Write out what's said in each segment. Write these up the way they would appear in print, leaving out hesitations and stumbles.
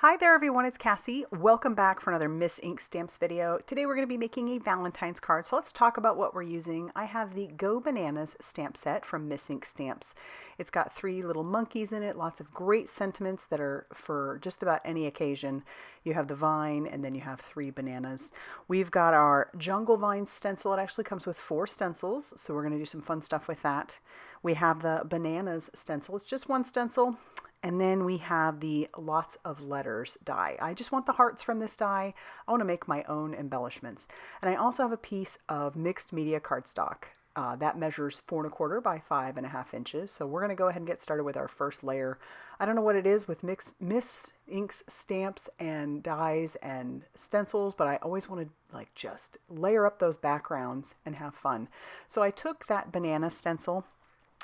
Hi there everyone, it's Cassie. Welcome back for another Miss Ink Stamps video. Today we're going to be making a Valentine's card, so let's talk about what we're using. I have the Go Bananas stamp set from Miss Ink Stamps. It's got 3 little monkeys in it, lots of great sentiments that are for just about any occasion. You have the vine and then you have 3 bananas. We've got our Jungle Vine stencil. It actually comes with 4 stencils, so we're going to do some fun stuff with that. We have the Bananas stencil. It's just 1 stencil. And then we have the Lots of Letters die. I just want the hearts from this die. I want to make my own embellishments. And I also have a piece of mixed media cardstock. That measures 4 1/4 by 5.5 inches. So we're going to go ahead and get started with our first layer. I don't know what it is with Miss Ink's stamps and dies and stencils, but I always want to just layer up those backgrounds and have fun. So I took that banana stencil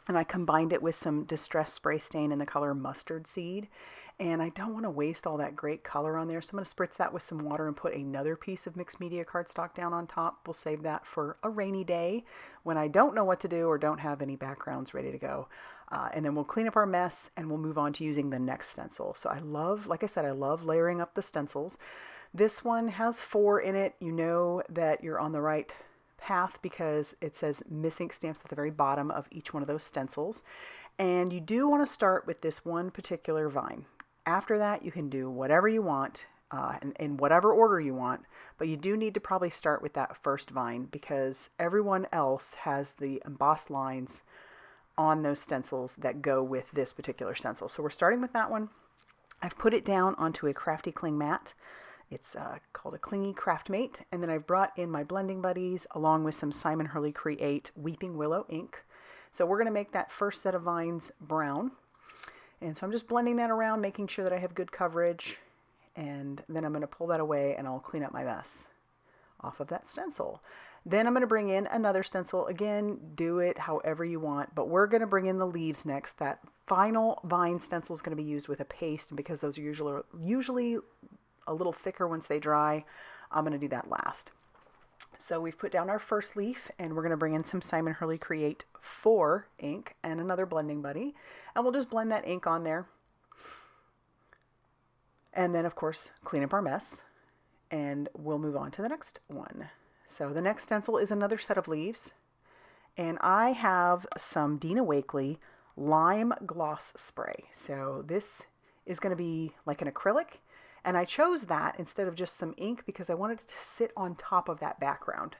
and I combined it with some Distress Spray Stain in the color Mustard Seed. And I don't want to waste all that great color on there, so I'm going to spritz that with some water and put another piece of mixed media cardstock down on top. We'll save that for a rainy day when I don't know what to do or don't have any backgrounds ready to go. And then we'll clean up our mess and we'll move on to using the next stencil. So I love, like I said, I love layering up the stencils. This one has 4 in it. You know that you're on the right path because it says Miss Ink Stamps at the very bottom of each one of those stencils. And you do want to start with this one particular vine. After that, you can do whatever you want in whatever order you want, but you do need to probably start with that first vine because everyone else has the embossed lines on those stencils that go with this particular stencil. So we're starting with that one. I've put it down onto a crafty cling mat. It's called a Clingy Craftmate, and then I've brought in my blending buddies along with some Simon Hurley Create Weeping Willow ink. So we're going to make that first set of vines brown. And so I'm just blending that around, making sure that I have good coverage, and then I'm going to pull that away and I'll clean up my mess off of that stencil. Then I'm going to bring in another stencil. Again, do it however you want, but we're going to bring in the leaves next. That final vine stencil is going to be used with a paste, and because those are usually a little thicker once they dry, I'm going to do that last. So we've put down our first leaf and we're going to bring in some Simon Hurley Create Fore ink and another blending buddy, and we'll just blend that ink on there. And then of course clean up our mess and we'll move on to the next one. So the next stencil is another set of leaves, and I have some Dina Wakley Lime Gloss Spray. So this is going to be like an acrylic. And I chose that instead of just some ink because I wanted it to sit on top of that background.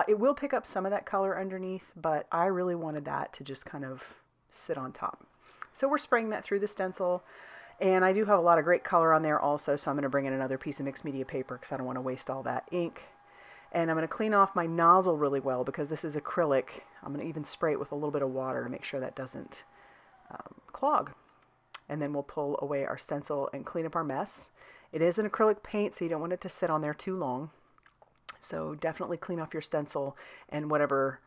It will pick up some of that color underneath, but I really wanted that to just kind of sit on top. So we're spraying that through the stencil, and I do have a lot of great color on there also, so I'm going to bring in another piece of mixed media paper because I don't want to waste all that ink. And I'm going to clean off my nozzle really well because this is acrylic. I'm going to even spray it with a little bit of water to make sure that doesn't clog. And then we'll pull away our stencil and clean up our mess. It is an acrylic paint, so you don't want it to sit on there too long. So definitely clean off your stencil and whatever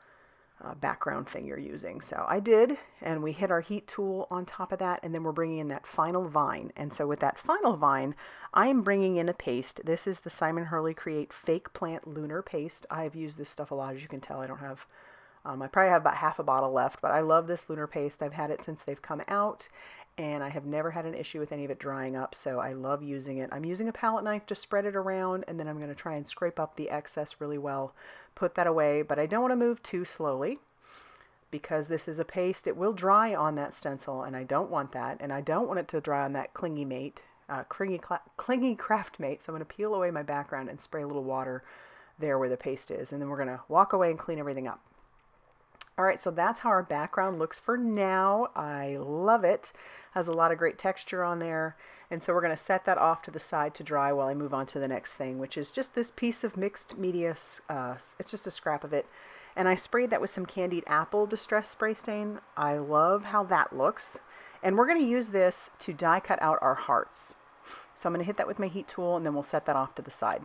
background thing you're using. So I did, and we hit our heat tool on top of that, and then we're bringing in that final vine. And so with that final vine, I am bringing in a paste. This is the Simon Hurley Create Fake Plant Lunar Paste. I've used this stuff a lot, as you can tell. I don't have, I probably have about half a bottle left, but I love this Lunar Paste. I've had it since they've come out, and I have never had an issue with any of it drying up, so I love using it. I'm using a palette knife to spread it around, and then I'm going to try and scrape up the excess really well, put that away, but I don't want to move too slowly because this is a paste. It will dry on that stencil, and I don't want that, and I don't want it to dry on that Clingy Craftmate, so I'm going to peel away my background and spray a little water there where the paste is, and then we're going to walk away and clean everything up. All right, so that's how our background looks for now. I love it. Has a lot of great texture on there. And so we're going to set that off to the side to dry while I move on to the next thing, which is just this piece of mixed media. It's just a scrap of it. And I sprayed that with some Candied Apple Distress Spray Stain. I love how that looks. And we're going to use this to die cut out our hearts. So I'm going to hit that with my heat tool, and then we'll set that off to the side.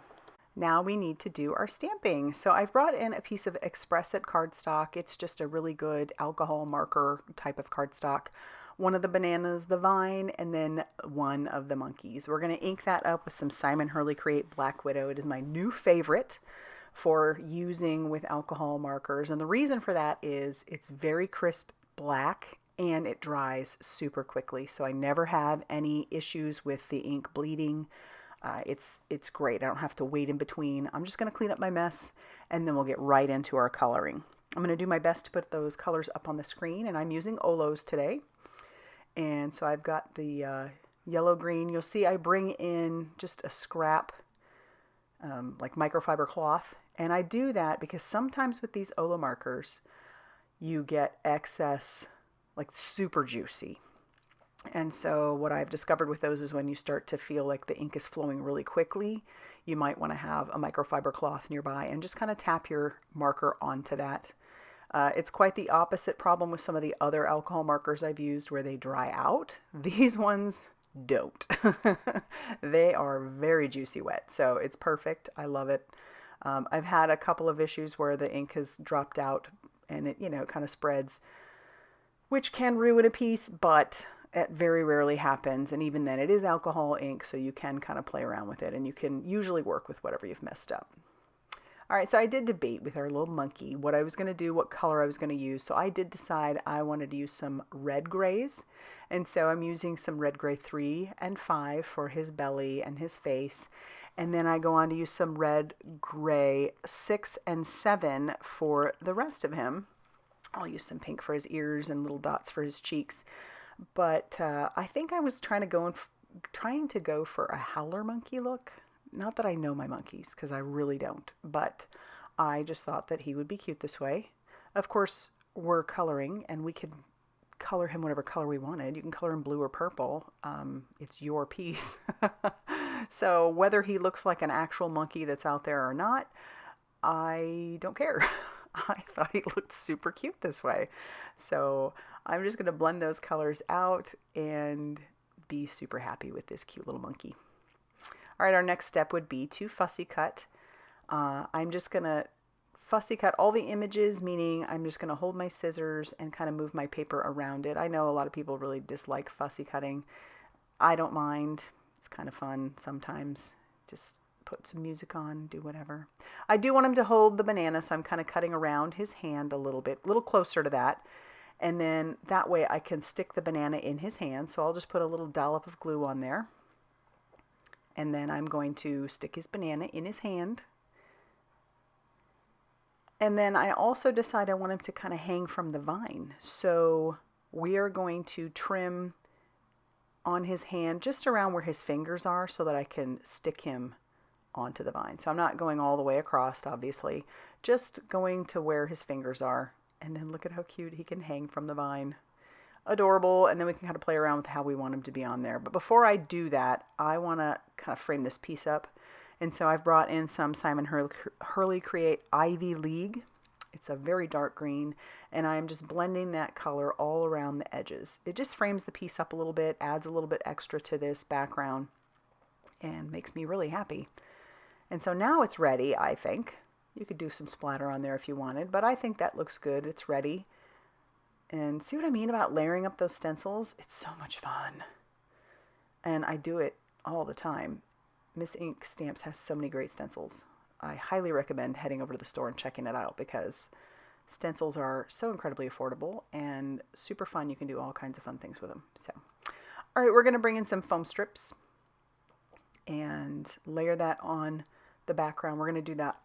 Now we need to do our stamping. So I've brought in a piece of Express It cardstock. It's just a really good alcohol marker type of cardstock. One of the bananas, the vine, and then one of the monkeys. We're going to ink that up with some Simon Hurley Create Black Widow. It is my new favorite for using with alcohol markers. And the reason for that is it's very crisp black and it dries super quickly. So I never have any issues with the ink bleeding. It's great. I don't have to wait in between. I'm just going to clean up my mess, and then we'll get right into our coloring. I'm going to do my best to put those colors up on the screen, and I'm using Olos today. And so I've got the yellow green. You'll see I bring in just a scrap, like microfiber cloth. And I do that because sometimes with these Olo markers, you get excess, like super juicy. And so what I've discovered with those is when you start to feel like the ink is flowing really quickly, you might want to have a microfiber cloth nearby and just kind of tap your marker onto that. It's quite the opposite problem with some of the other alcohol markers I've used where they dry out. These ones don't. They are very juicy wet, so it's perfect. I love it. I've had a couple of issues where the ink has dropped out and it, it kind of spreads, which can ruin a piece, but it very rarely happens. And even then, it is alcohol ink, so you can kind of play around with it and you can usually work with whatever you've messed up. All right, so I did debate with our little monkey what I was going to do, what color I was going to use. So I did decide I wanted to use some red grays. And so I'm using some red gray 3 and 5 for his belly and his face. And then I go on to use some red gray 6 and 7 for the rest of him. I'll use some pink for his ears and little dots for his cheeks. But I think I was trying to go for a howler monkey look. Not that I know my monkeys, because I really don't, but I just thought that he would be cute this way. Of course, we're coloring, and we could color him whatever color we wanted. You can color him blue or purple. It's your piece. So whether he looks like an actual monkey that's out there or not, I don't care. I thought he looked super cute this way. So I'm just going to blend those colors out and be super happy with this cute little monkey. All right, our next step would be to fussy cut. I'm just going to fussy cut all the images, meaning I'm just going to hold my scissors and kind of move my paper around it. I know a lot of people really dislike fussy cutting. I don't mind. It's kind of fun sometimes. Just put some music on, do whatever. I do want him to hold the banana, so I'm kind of cutting around his hand a little closer to that. And then that way I can stick the banana in his hand. So I'll just put a little dollop of glue on there. And then I'm going to stick his banana in his hand. And then I also decide I want him to kind of hang from the vine. So we are going to trim on his hand just around where his fingers are so that I can stick him onto the vine. So I'm not going all the way across, obviously, just going to where his fingers are. And then look at how cute he can hang from the vine. Adorable. And then we can kind of play around with how we want him to be on there. But before I do that, I want to kind of frame this piece up. And so I've brought in some Simon Hurley Create Ivy League. It's a very dark green, and I'm just blending that color all around the edges. It just frames the piece up a little bit, adds a little bit extra to this background, and makes me really happy. And so now it's ready, I think. You could do some splatter on there if you wanted, but I think that looks good. It's ready. And see what I mean about layering up those stencils? It's so much fun. And I do it all the time. Miss Ink Stamps has so many great stencils. I highly recommend heading over to the store and checking it out because stencils are so incredibly affordable and super fun. You can do all kinds of fun things with them. So, all right, we're going to bring in some foam strips and layer that on the background. We're going to do that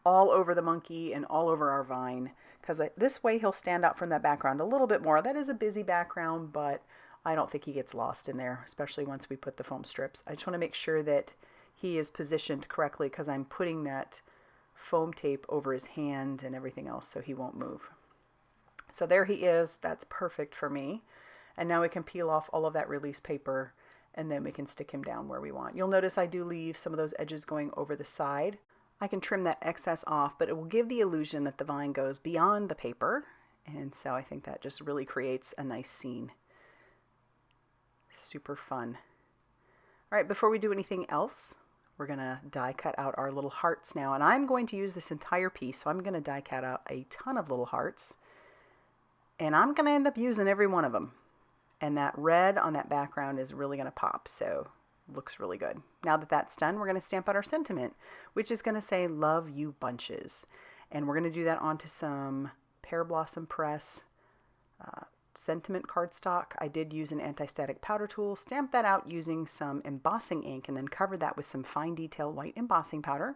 all over the monkey and all over our vine because this way he'll stand out from that background a little bit more. That is a busy background, but I don't think he gets lost in there, especially once we put the foam strips. I just want to make sure that he is positioned correctly because I'm putting that foam tape over his hand and everything else so he won't move. So there he is. That's perfect for me. And now we can peel off all of that release paper and then we can stick him down where we want. You'll notice I do leave some of those edges going over the side. I can trim that excess off, but it will give the illusion that the vine goes beyond the paper. And so I think that just really creates a nice scene. Super fun. All right, before we do anything else, we're going to die cut out our little hearts now. And I'm going to use this entire piece, so I'm going to die cut out a ton of little hearts. And I'm going to end up using every one of them. And that red on that background is really going to pop, so looks really good. Now that that's done, we're going to stamp out our sentiment, which is going to say, love you bunches. And we're going to do that onto some Pear Blossom Press sentiment cardstock. I did use an anti-static powder tool, stamped that out using some embossing ink, and then covered that with some fine detail white embossing powder.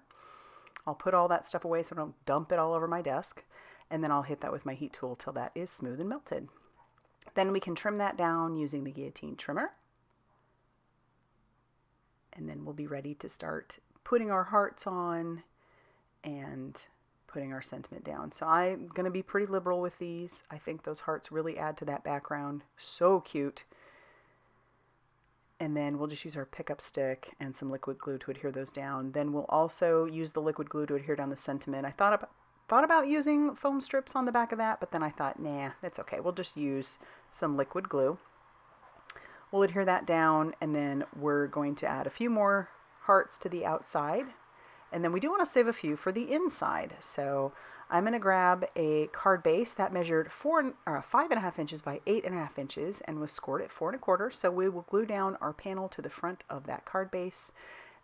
I'll put all that stuff away so I don't dump it all over my desk, and then I'll hit that with my heat tool till that is smooth and melted. Then we can trim that down using the guillotine trimmer, and then we'll be ready to start putting our hearts on and putting our sentiment down. So I'm going to be pretty liberal with these. I think those hearts really add to that background. So cute. And then we'll just use our pickup stick and some liquid glue to adhere those down. Then we'll also use the liquid glue to adhere down the sentiment. I thought about using foam strips on the back of that, but then I thought, nah, that's okay. We'll just use some liquid glue. We'll adhere that down, and then we're going to add a few more hearts to the outside. And then we do want to save a few for the inside. So I'm going to grab a card base that measured 5.5 inches by 8.5 inches and was scored at 4 1/4. So we will glue down our panel to the front of that card base.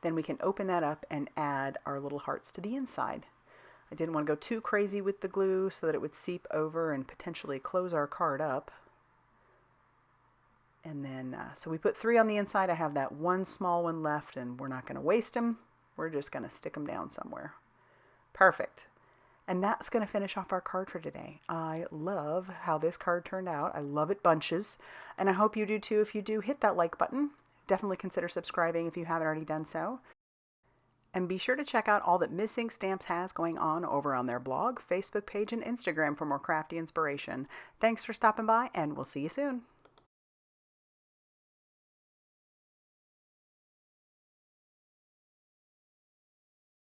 Then we can open that up and add our little hearts to the inside. I didn't want to go too crazy with the glue so that it would seep over and potentially close our card up. And then, so we put 3 on the inside. I have that one small one left, and we're not going to waste them. We're just going to stick them down somewhere. Perfect. And that's going to finish off our card for today. I love how this card turned out. I love it bunches, and I hope you do too. If you do, hit that like button. Definitely consider subscribing if you haven't already done so. And be sure to check out all that Miss Ink Stamps has going on over on their blog, Facebook page, and Instagram for more crafty inspiration. Thanks for stopping by, and we'll see you soon.